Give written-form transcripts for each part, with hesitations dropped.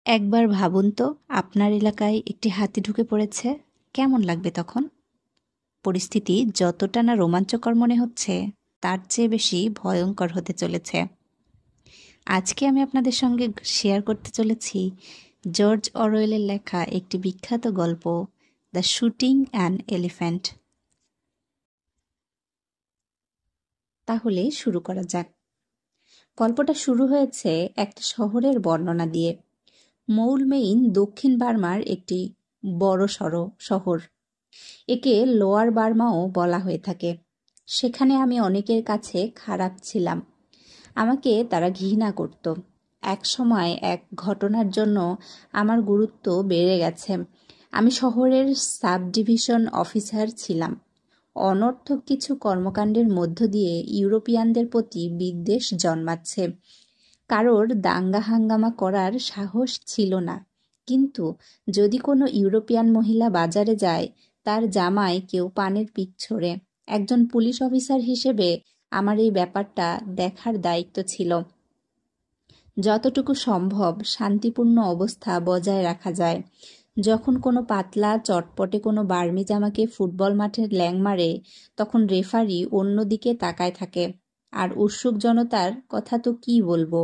একবার ভাবুন তো, আপনার এলাকায় একটি হাতি ঢুকে পড়েছে। কেমন লাগবে তখন? পরিস্থিতি যতটা না রোমাঞ্চকর মনে হচ্ছে, তার চেয়ে বেশি ভয়ঙ্কর হতে চলেছে। আজকে আমি আপনাদের সঙ্গে শেয়ার করতে চলেছি জর্জ অরওয়েলের লেখা একটি বিখ্যাত গল্প, দ্য শুটিং অ্যান এলিফ্যান্ট। তাহলে শুরু করা যাক। গল্পটা শুরু হয়েছে একটা শহরের বর্ণনা দিয়ে। মৌলমেইন দক্ষিণ বার্মার একটি বড়সড় শহর। একে লোয়ার বার্মাও বলা হয়ে থাকে। সেখানে আমি অনেকের কাছে খারাপ ছিলাম। আমাকে তারা ঘৃণা করত। এক সময় এক ঘটনার জন্য আমার গুরুত্ব বেড়ে গেছে। আমি শহরের সাব ডিভিশন অফিসার ছিলাম। অনর্থক কিছু কর্মকাণ্ডের মধ্য দিয়ে ইউরোপিয়ানদের প্রতি বিদ্বেষ জন্মাচ্ছে। কারোর দাঙ্গা হাঙ্গামা করার সাহস ছিল না, কিন্তু যদি কোনো ইউরোপিয়ান মহিলা বাজারে যায়, তার জামায় কেউ পানের পিক ছোড়ে। একজন পুলিশ অফিসার হিসেবে আমার এই ব্যাপারটা দেখার দায়িত্ব ছিল। যতটুকু সম্ভব শান্তিপূর্ণ অবস্থা বজায় রাখা যায়। যখন কোনো পাতলা চটপটে কোনো বার্মি জামাকে ফুটবল মাঠে ল্যাং মারে, তখন রেফারি অন্যদিকে তাকায় থাকে। আর উৎসুক জনতার কথা তো কী বলবো।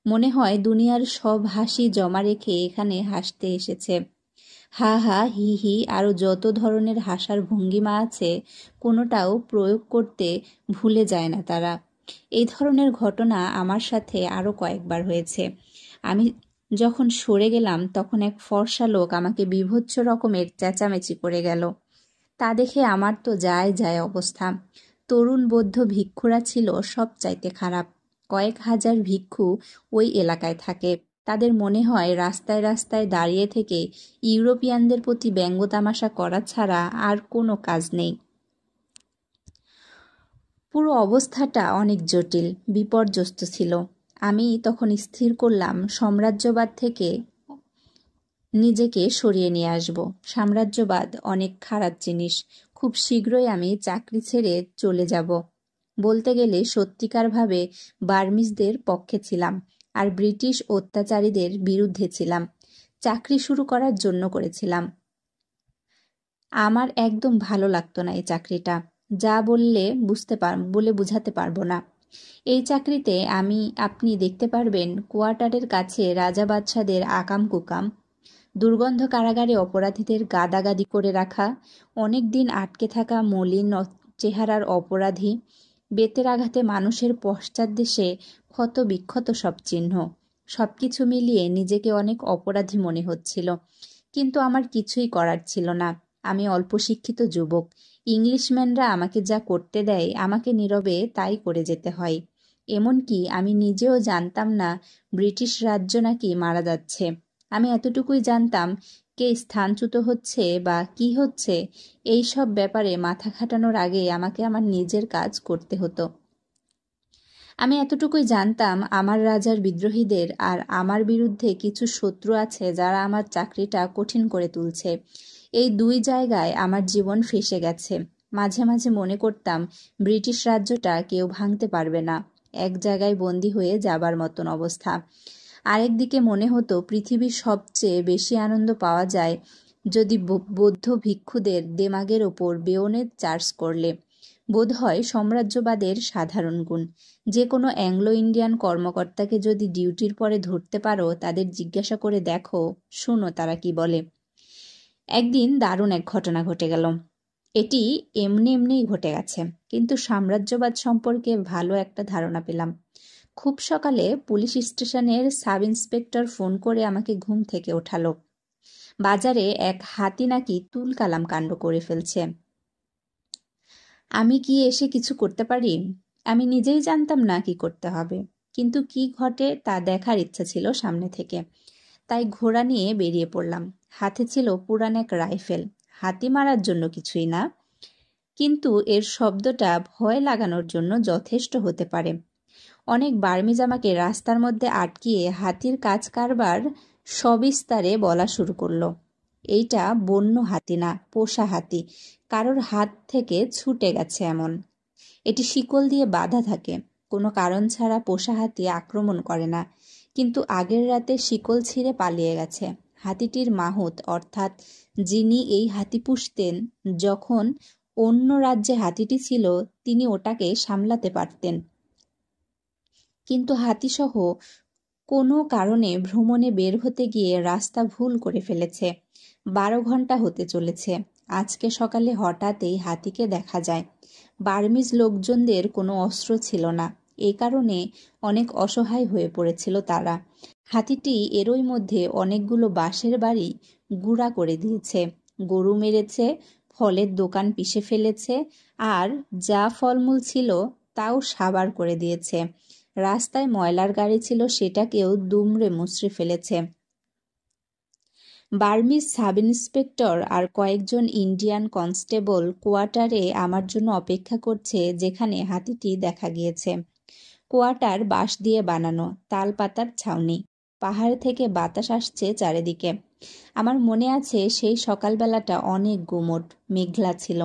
মনে হয় দুনিয়ার সব হাসি জমা রেখে এখানে হাসতে এসেছে। হা হা, হি হি, আরও যত ধরনের হাসার ভঙ্গিমা আছে, কোনোটাও প্রয়োগ করতে ভুলে যায় না তারা। এই ধরনের ঘটনা আমার সাথে আরও কয়েকবার হয়েছে। আমি যখন সরে গেলাম, তখন এক ফর্সা লোক আমাকে বীভৎস রকমের চেঁচামেচি করে গেল। তা দেখে আমার তো যায় যায় অবস্থা। তরুণ বৌদ্ধ ভিক্ষুরা ছিল সবচাইতে খারাপ। কয়েক হাজার ভিক্ষু ওই এলাকায় থাকে। তাদের মনে হয় রাস্তায় রাস্তায় দাঁড়িয়ে থেকে ইউরোপিয়ানদের প্রতি ব্যঙ্গতামাশা করা ছাড়া আর কোনো কাজ নেই। পুরো অবস্থাটা অনেক জটিল, বিপর্যস্ত ছিল। আমি তখন স্থির করলাম সাম্রাজ্যবাদ থেকে নিজেকে সরিয়ে নিয়ে আসব। সাম্রাজ্যবাদ অনেক খারাপ জিনিস। খুব শীঘ্রই আমি চাকরি ছেড়ে চলে যাব। বলতে গেলে সত্যিকারভাবে বার্মিজদের পক্ষে ছিলাম, আর ব্রিটিশ অত্যাচারীদের বিরুদ্ধে ছিলাম। চাকরি শুরু করার জন্য করেছিলাম। আমার একদম ভালো লাগতো না এই চাকরিটা। যা বলে বুঝাতে পারবো না। এই চাকরিতে আপনি দেখতে পারবেন কোয়ার্টারের কাছে রাজা বাদশাদের আকাম কুকাম, দুর্গন্ধ কারাগারে অপরাধীদের গাদাগাদি করে রাখা, অনেক দিন আটকে থাকা মলিন চেহারার অপরাধী, বেতের আঘাতে মানুষের পশ্চাৎদেশে ক্ষত বিক্ষত সব চিহ্ন। সবকিছু মিলিয়ে নিজেকে অনেক অপরাধী মনে হচ্ছিল, কিন্তু আমার কিছুই করার ছিল না। আমি অল্প শিক্ষিত যুবক। ইংলিশম্যানরা আমাকে যা করতে দেয়, আমাকে নীরবে তাই করে যেতে হয়। এমনকি আমি নিজেও জানতাম না ব্রিটিশ রাজ্য নাকি মারা যাচ্ছে। আমি এতটুকুই জানতাম কে স্থানচ্যুত হচ্ছে বা কি হচ্ছে, এই সব ব্যাপারে মাথা খাটানোর আগে আমাকে আমার নিজের কাজ করতে হতো। আমি এতটুকুই জানতাম আমার রাজার বিদ্রোহীদের আর আমার বিরুদ্ধে কিছু শত্রু আছে যারা আমার চাকরিটা কঠিন করে তুলছে। এই দুই জায়গায় আমার জীবন ফেঁসে গেছে। মাঝে মাঝে মনে করতাম ব্রিটিশ রাজ্যটা কেউ ভাঙতে পারবে না। এক জায়গায় বন্দী হয়ে যাবার মতন অবস্থা। আরেকদিকে মনে হতো পৃথিবীর সবচেয়ে বেশি আনন্দ পাওয়া যায় যদি বৌদ্ধ ভিক্ষুদের দেমাগের ওপর বেয়োনেট চার্জ করলে। বোধহয় সাম্রাজ্যবাদের সাধারণ গুণ। যে কোনো অ্যাংলো ইন্ডিয়ান কর্মকর্তাকে যদি ডিউটির পরে ধরতে পারো, তাদের জিজ্ঞাসা করে দেখো, শোনো তারা কি বলে। একদিন দারুণ এক ঘটনা ঘটে গেল। এটি এমনিই ঘটে গেছে, কিন্তু সাম্রাজ্যবাদ সম্পর্কে ভালো একটা ধারণা পেলাম। খুব সকালে পুলিশ স্টেশনের সাব ইন্সপেক্টর ফোন করে আমাকে ঘুম থেকে ওঠালো। বাজারে এক হাতি নাকি তুলকালাম কাণ্ড করে ফেলছে। আমি কি এসে কিছু করতে পারি? আমি নিজেই জানতাম না কি করতে হবে, কিন্তু কি ঘটে তা দেখার ইচ্ছা ছিল সামনে থেকে। তাই ঘোড়া নিয়ে বেরিয়ে পড়লাম। হাতে ছিল পুরান এক রাইফেল। হাতি মারার জন্য কিছুই না, কিন্তু এর শব্দটা ভয় লাগানোর জন্য যথেষ্ট হতে পারে। অনেক বার্মিজ আমাকে রাস্তার মধ্যে আটকিয়ে হাতির কাজ কারবার সবিস্তারে বলা শুরু করলো। এইটা বন্য হাতি না, পোষা হাতি। কারোর হাত থেকে ছুটে গেছে এমন। এটি শিকল দিয়ে বাঁধা থাকে। কোনো কারণ ছাড়া পোষা হাতি আক্রমণ করে না, কিন্তু আগের রাতে শিকল ছিঁড়ে পালিয়ে গেছে। হাতিটির মাহুত অর্থাৎ যিনি এই হাতি পুষতেন, যখন অন্য রাজ্যে হাতিটি ছিল তিনি ওটাকে সামলাতে পারতেন, কিন্তু হাতিসহ কোনো কারণে ভ্রমণে বের হতে গিয়ে রাস্তা ভুল করে ফেলেছে। 12 ঘন্টা হতে চলেছে। আজকে সকালে হঠাৎ এই হাতিকে দেখা যায়। বার্মিজ লোকজনদের কোনো অস্ত্র ছিল না, এ কারণে অনেক অসহায় হয়ে পড়েছিল তারা। হাতিটি এরই মধ্যে অনেকগুলো বাঁশের বাড়ি গুঁড়া করে দিয়েছে, গরু মেরেছে, ফলের দোকান পিষে ফেলেছে, আর যা ফলমূল ছিল তাও সাবার করে দিয়েছে। রাস্তায় ময়লার গাড়ি ছিল, সেটাকেও দুমড়ে মুচড়ে ফেলেছে। বার্মিজ সাব ইন্সপেক্টর আর কয়েকজন ইন্ডিয়ান কনস্টেবল কোয়ার্টারে আমার জন্য অপেক্ষা করছে, যেখানে হাতিটি দেখা গিয়েছে। কোয়ার্টার বাঁশ দিয়ে বানানো, তাল পাতার ছাউনি। পাহাড় থেকে বাতাস আসছে চারিদিকে। আমার মনে আছে সেই সকালবেলাটা অনেক গুমোট, মেঘলা ছিল।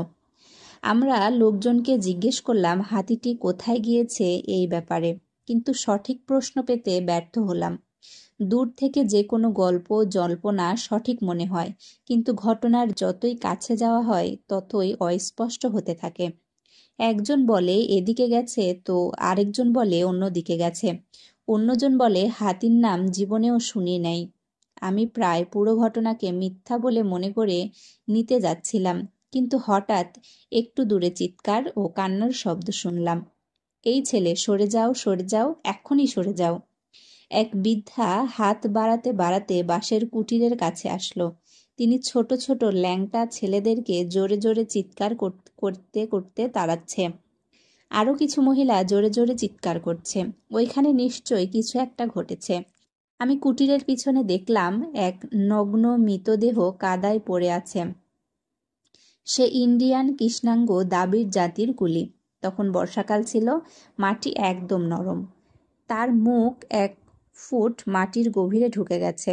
আমরা লোকজনকে জিজ্ঞেস করলাম হাতিটি কোথায় গিয়েছে এই ব্যাপারে, কিন্তু সঠিক প্রশ্ন পেতে ব্যর্থ হলাম। দূর থেকে যে কোনো গল্প জল্পনা সঠিক মনে হয়, কিন্তু ঘটনার যতই কাছে যাওয়া হয় ততই অস্পষ্ট হতে থাকে। একজন বলে এদিকে গেছে, তো আরেকজন বলে অন্যদিকে গেছে। অন্যজন বলে হাতির নাম জীবনেও শুনি নাই। আমি প্রায় পুরো ঘটনাকে মিথ্যা বলে মনে করে নিতে যাচ্ছিলাম, কিন্তু হঠাৎ একটু দূরে চিৎকার ও কান্নার শব্দ শুনলাম। এই ছেলে, সরে যাও, সরে যাও, এক্ষুনি সরে যাও। এক বৃদ্ধা হাত বাড়াতে বাড়াতে বাঁশের কুটিরের কাছে আসলো। তিনি ছোট ছোট ল্যাংটা ছেলেদেরকে জোরে জোরে চিৎকার করতে করতে তাড়াচ্ছে। আরও কিছু মহিলা জোরে জোরে চিৎকার করছে। ওইখানে নিশ্চয়ই কিছু একটা ঘটেছে। আমি কুটিরের পিছনে দেখলাম এক নগ্ন মৃতদেহ কাদায় পড়ে আছে। সে ইন্ডিয়ান কৃষ্ণাঙ্গ দাবির জাতির কুলি। তখন বর্ষাকাল ছিল, মাটি একদম নরম। তার মুখ 1 ফুট মাটির গভীরে ঢুকে গেছে।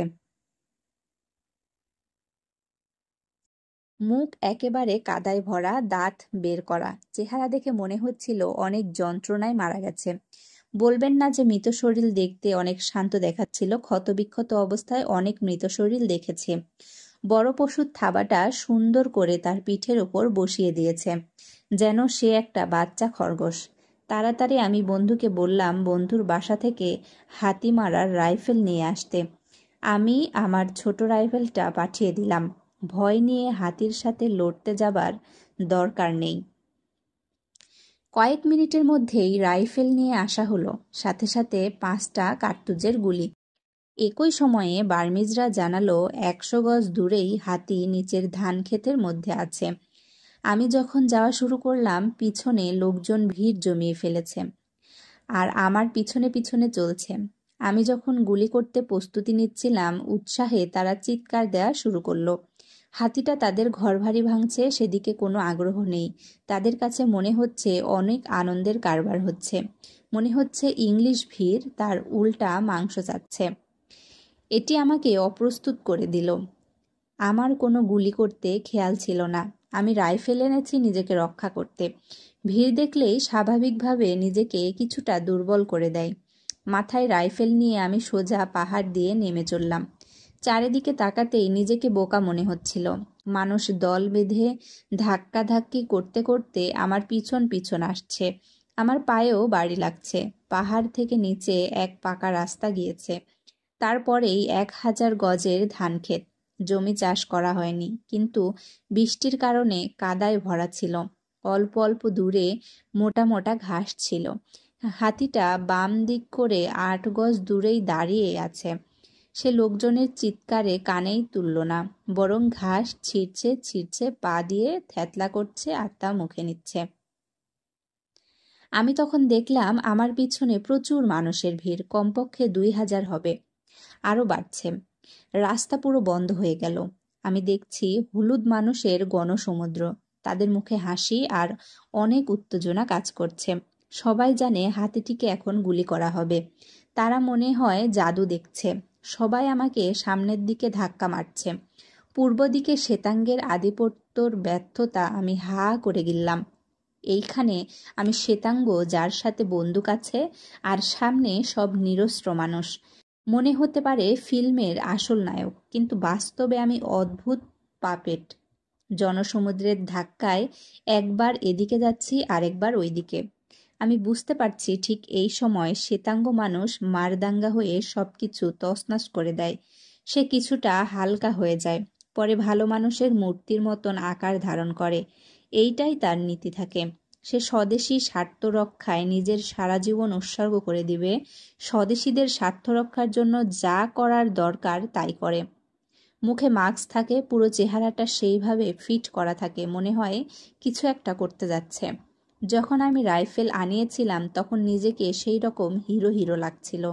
মুখ একেবারে কাদায় ভরা, দাঁত বের করা। চেহারা দেখে মনে হচ্ছিল অনেক যন্ত্রণায় মারা গেছে। বলবেন না যে মৃত শরীর দেখতে অনেক শান্ত দেখাচ্ছিল। ক্ষতবিক্ষত অবস্থায় অনেক মৃত শরীর দেখেছে। বড় পশুর থাবাটা সুন্দর করে তার পিঠের ওপর বসিয়ে দিয়েছে, যেন সে একটা বাচ্চা খরগোশ। তাড়াতাড়ি আমি বন্ধুকে বললাম বন্ধুর বাসা থেকে হাতি মারার রাইফেল নিয়ে আসতে। আমি আমার ছোট রাইফেলটা পাঠিয়ে দিলাম। ভয় নিয়ে হাতির সাথে লড়তে যাবার দরকার নেই। কয়েক মিনিটের মধ্যেই রাইফেল নিয়ে আসা হলো, সাথে সাথে 5টা কার্তুজের গুলি। একই সময়ে বার্মিজরা জানালো 100 গজ দূরেই হাতি নিচের ধান ক্ষেতের মধ্যে আছে। আমি যখন যাওয়া শুরু করলাম, পিছনে লোকজন ভিড় জমিয়ে ফেলেছে আর আমার পিছনে পিছনে চলছে। আমি যখন গুলি করতে প্রস্তুতি নিচ্ছিলাম, উৎসাহে তারা চিৎকার দেওয়া শুরু করলো। হাতিটা তাদের ঘরবাড়ি ভাঙছে, সেদিকে কোনো আগ্রহ নেই। তাদের কাছে মনে হচ্ছে অনেক আনন্দের কারবার হচ্ছে। মনে হচ্ছে ইংলিশ ভিড় তার উল্টা মাংস চাচ্ছে। এটি আমাকে অপ্রস্তুত করে দিল। আমার কোনো গুলি করতে খেয়াল ছিল না। আমি রাইফেল এনেছি নিজেকে রক্ষা করতে। ভিড় দেখলেই স্বাভাবিকভাবে নিজেকে কিছুটা দুর্বল করে দেয়। মাথায় রাইফেল নিয়ে আমি সোজা পাহাড় দিয়ে নেমে চললাম। চারিদিকে তাকাতেই নিজেকে বোকা মনে হচ্ছিল। মানুষ দল বেঁধে ধাক্কাধাক্কি করতে করতে আমার পিছন পিছন আসছে। আমার পায়েও বাড়ি লাগছে। পাহাড় থেকে নিচে এক পাকা রাস্তা গিয়েছে। তারপরেই 1000 গজের ধানক্ষেত। জমি চাষ করা হয়নি, কিন্তু বৃষ্টির কারণে কাদায় ভরা ছিল। অল্প অল্প দূরে মোটা মোটা ঘাস ছিল। হাতিটা বাম দিক করে 8 গজ দূরেই দাঁড়িয়ে আছে। সে লোকজনের চিৎকারে কানেই তুলল না, বরং ঘাস ছিঁড়ছে ছিঁড়ছে, পা দিয়ে থ্যাতলা করছে আর তা মুখে নিচ্ছে। আমি তখন দেখলাম আমার পিছনে প্রচুর মানুষের ভিড়, কমপক্ষে 2000 হবে। আরও বাড়ছে। রাস্তা পুরো বন্ধ হয়ে গেল। আমি দেখছি হলুদ মানুষের গণসমুদ্র। তাদের মুখে হাসি আর অনেক উত্তেজনা কাজ করছে। সবাই জানে হাতিটিকে এখন গুলি করা হবে। তারা মনে হয় জাদু দেখছে। সবাই আমাকে সামনের দিকে ধাক্কা মারছে। পূর্ব দিকে শ্বেতাঙ্গের আধিপত্যর ব্যর্থতা আমি হা করে গিললাম। এইখানে আমি শ্বেতাঙ্গ, যার সাথে বন্দুক আছে, আর সামনে সব নিরস্ত্র মানুষ। মনে হতে পারে ফিল্মের আসল নায়ক, কিন্তু বাস্তবে আমি অদ্ভুত পাপেট। জনসমুদ্রের ধাক্কায় একবার এদিকে যাচ্ছি, আরেকবার ওইদিকে। আমি বুঝতে পারছি ঠিক এই সময় শ্বেতাঙ্গ মানুষ মারদাঙ্গা হয়ে সবকিছু তছনছ করে দেয়। সে কিছুটা হালকা হয়ে যায়, পরে ভালো মানুষের মূর্তির মতন আকার ধারণ করে। এইটাই তার নীতি থাকে। সে স্বদেশী স্বার্থ রক্ষায় নিজের সারা জীবন উৎসর্গ করে দিবে। স্বদেশীদের স্বার্থ রক্ষার জন্য যা করার দরকার তাই করে। মুখে মাস্ক থাকে, পুরো চেহারাটা সেইভাবে ফিট করা থাকে, মনে হয় কিছু একটা করতে যাচ্ছে। যখন আমি রাইফেল আনিয়েছিলাম তখন নিজেকে সেই রকম হিরো হিরো লাগছিল,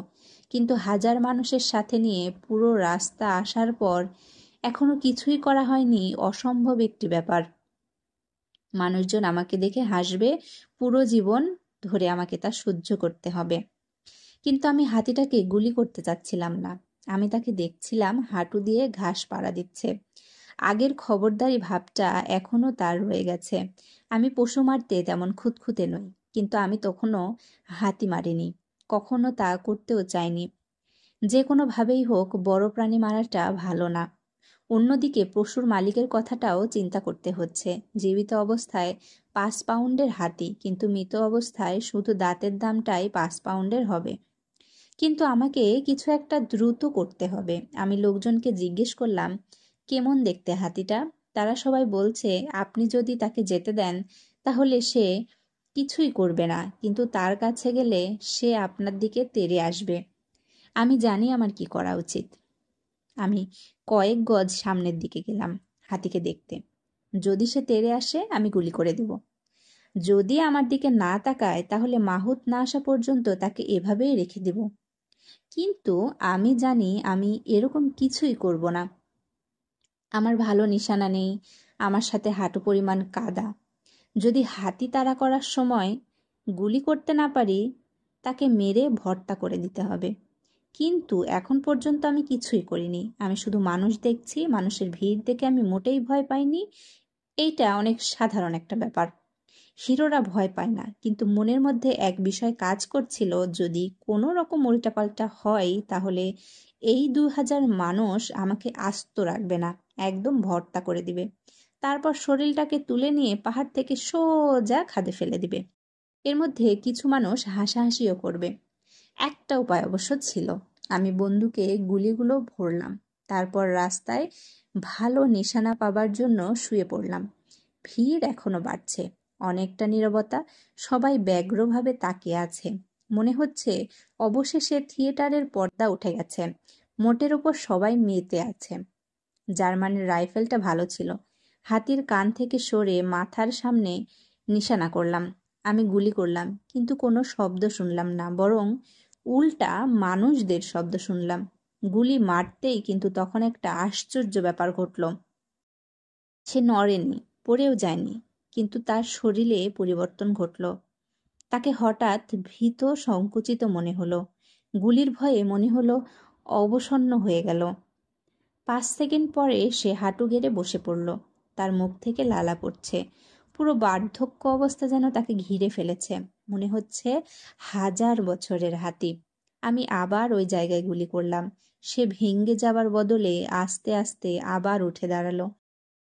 কিন্তু হাজার মানুষের সাথে নিয়ে পুরো রাস্তা আসার পর এখনো কিছুই করা হয়নি। অসম্ভব একটি ব্যাপার। মানুষজন আমাকে দেখে হাসবে, পুরো জীবন ধরে আমাকে তা সহ্য করতে হবে। কিন্তু আমি হাতিটাকে গুলি করতে চাচ্ছিলাম না। আমি তাকে দেখছিলাম হাঁটু দিয়ে ঘাস পাড়া দিচ্ছে। আগের খবরদারি ভাবটা এখনো তার রয়ে গেছে। আমি পশু মারতে তেমন খুঁতখুঁতে নই, কিন্তু আমি তখনও হাতি মারিনি, কখনো তা করতেও চাইনি। যে কোনোভাবেই হোক বড় প্রাণী মারাটা ভালো না। অন্যদিকে পশুর মালিকের কথাটাও চিন্তা করতে হচ্ছে। জীবিত অবস্থায় 5 পাউন্ডের হাতি, কিন্তু মৃত অবস্থায় শুধু দাঁতের দামটাই 5 পাউন্ডের হবে। কিন্তু আমাকে কিছু একটা দ্রুত করতে হবে। আমি লোকজনকে জিজ্ঞেস করলাম, কেমন দেখতে হাতিটা? তারা সবাই বলছে, আপনি যদি তাকে যেতে দেন তাহলে সে কিছুই করবে না, কিন্তু তার কাছে গেলে সে আপনার দিকে তেড়ে আসবে। আমি জানি আমার কি করা উচিত। আমি কয়েক গজ সামনের দিকে গেলাম হাতিকে দেখতে। যদি সে তেড়ে আসে আমি গুলি করে দেব। যদি আমার দিকে না তাকায় তাহলে মাহুত না আসা পর্যন্ত তাকে এভাবেই রেখে দেব। কিন্তু আমি জানি আমি এরকম কিছুই করব না। আমার ভালো নিশানা নেই, আমার সাথে হাঁটু পরিমাণ কাদা। যদি হাতি তাড়া করার সময় গুলি করতে না পারি, তাকে মেরে ভর্তা করে দিতে হবে। কিন্তু এখন পর্যন্ত আমি কিছুই করিনি। আমি শুধু মানুষ দেখছি, মানুষের ভিড় দেখে আমি মোটেই ভয় পাইনি। এইটা অনেক সাধারণ একটা ব্যাপার। হিরোরা ভয় পায় না, কিন্তু মনের মধ্যে এক বিষয় কাজ করছিল, যদি কোনো রকম উল্টাপাল্টা হয় তাহলে এই 2000 মানুষ আমাকে আস্ত রাখবে না, একদম ভর্তা করে দিবে। তারপর শরীরটাকে তুলে নিয়ে পাহাড় থেকে সোজা খাদে ফেলে দিবে। এর মধ্যে কিছু মানুষ হাসাহাসিও করবে। একটা উপায় অবশ্য ছিল। আমি বন্দুকে গুলিগুলো ভরলাম, তারপর রাস্তায় ভালো নিশানা পাবার জন্য শুয়ে পড়লাম। ভিড় এখনো বাড়ছে, অনেকটা নীরবতা, সবাই ব্যগ্রভাবে তাকিয়ে আছে। মনে হচ্ছে অবশেষে থিয়েটারের পর্দা উঠে গেছে। মোটের উপর সবাই মেতে আছে। জার্মানির রাইফেলটা ভালো ছিল। হাতির কান থেকে সরে মাথার সামনে নিশানা করলাম। আমি গুলি করলাম, কিন্তু কোনো শব্দ শুনলাম না, বরং উল্টা মানুষদের শব্দ শুনলাম। গুলি মারতেই কিন্তু তখন একটা আশ্চর্য ব্যাপার ঘটল। সে নড়েনি, পড়েও যায়নি, কিন্তু তার শরীরে পরিবর্তন ঘটল। তাকে হঠাৎ ভীত সংকুচিত মনে হলো। গুলির ভয়ে মনে হলো অবসন্ন হয়ে গেল। 5 সেকেন্ড পরে সে হাঁটু গেড়ে বসে পড়ল। তার মুখ থেকে লালা পড়ছে। পুরো বার্ধক্য অবস্থা যেন তাকে ঘিরে ফেলেছে। মনে হচ্ছে 1000 বছরের হাতি। আমি আবার ওই জায়গায় গুলি করলাম। সে ভেঙে যাবার বদলে আস্তে আস্তে আবার উঠে দাঁড়ালো।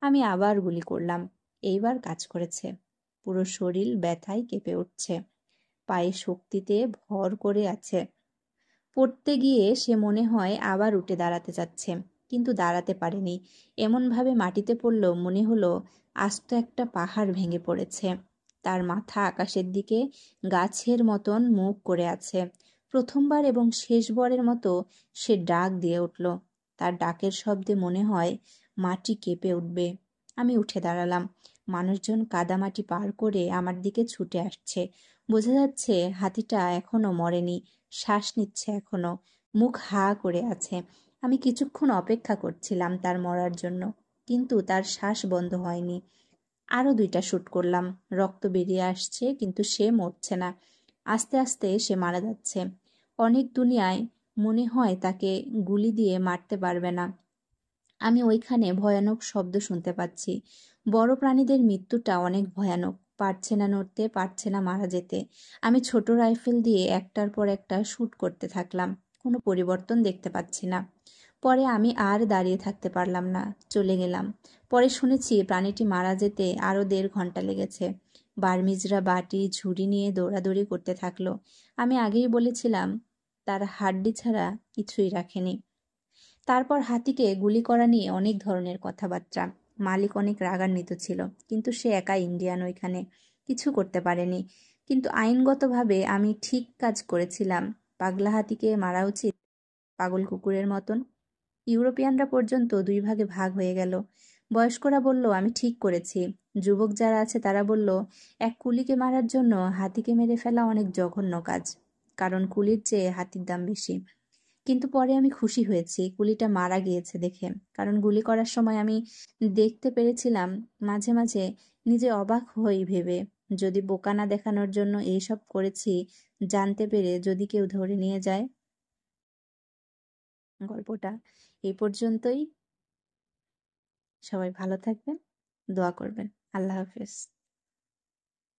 আমি আবার গুলি করলাম। এইবার কাজ করেছে। পুরো শরীর ব্যথায় কেঁপে উঠছে, পায়ে শক্তিতে ভর করে আছে। পড়তে গিয়ে সে মনে হয় আবার উঠে দাঁড়াতে চাচ্ছে, কিন্তু দাঁড়াতে পারেনি। এমনভাবে মাটিতে পড়ল মনে হলো আস্ত একটা পাহাড় ভেঙে পড়েছে। তার মাথা আকাশের দিকে গাছের মতন মুখ করে আছে। প্রথমবার এবং শেষবারের মতো সে ডাক দিয়ে উঠল। তার ডাকের শব্দে মনে হয় মাটি কেঁপে উঠবে। আমি উঠে দাঁড়ালাম। মানুষজন কাদামাটি পার করে আমার দিকে ছুটে আসছে। বোঝা যাচ্ছে হাতিটা এখনো মরেনি, শ্বাস নিচ্ছে এখনো, মুখ হা করে আছে। আমি কিছুক্ষণ অপেক্ষা করছিলাম তার মরার জন্য, কিন্তু তার শ্বাস বন্ধ হয়নি। আরও 2টা শ্যুট করলাম। রক্ত বেরিয়ে আসছে, কিন্তু সে মরছে না। আস্তে আস্তে সে মারা যাচ্ছে। অনেক দুনিয়ায় মনে হয় তাকে গুলি দিয়ে মারতে পারবে না। আমি ওইখানে ভয়ানক শব্দ শুনতে পাচ্ছি। বড় প্রাণীদের মৃত্যুটা অনেক ভয়ানক। পারছে না নড়তে, পারছে না মারা যেতে। আমি ছোট রাইফেল দিয়ে একটার পর একটা শ্যুট করতে থাকলাম। কোনো পরিবর্তন দেখতে পাচ্ছি না। পরে আমি আর দাঁড়িয়ে থাকতে পারলাম না, চলে গেলাম। পরে শুনেছি প্রাণীটি মারা যেতে আরও 1.5 ঘন্টা লেগেছে। বার্মিজরা বাটি ঝুড়ি নিয়ে দৌড়াদৌড়ি করতে থাকলো। আমি আগেই বলেছিলাম তার হাড্ডি ছাড়া কিছুই রাখেনি। তারপর হাতিকে গুলি করা নিয়ে অনেক ধরনের কথাবার্তা। মালিক অনেক রাগান্বিত ছিল, কিন্তু সে একা ইন্ডিয়ান, ওইখানে কিছু করতে পারেনি। কিন্তু আইনগতভাবে আমি ঠিক কাজ করেছিলাম। পাগলা হাতিকে মারা উচিত, পাগল কুকুরের মতন। ইউরোপিয়ানরা পর্যন্ত 2 ভাগে ভাগ হয়ে গেল। বয়স্করা বলল আমি ঠিক করেছি। যুবক যারা আছে তারা বলল এক কুলিকে মারার জন্য হাতিকে মেরে ফেলা অনেক জঘন্য কাজ, কারণ কুলির চেয়ে হাতির দাম বেশি। কিন্তু পরে আমি খুশি হয়েছি কুলিটা মারা গিয়েছে দেখে, কারণ গুলি করার সময় আমি দেখতে পেরেছিলাম মাঝে মাঝে নিজে অবাক হই ভেবে, যদি বোকা না দেখানোর জন্য এইসব করেছি জানতে পেরে যদি কেউ ধরে নিয়ে যায়। গল্পটা এই পর্যন্তই। সবাই ভালো থাকবেন, দোয়া করবেন। আল্লাহ হাফেজ।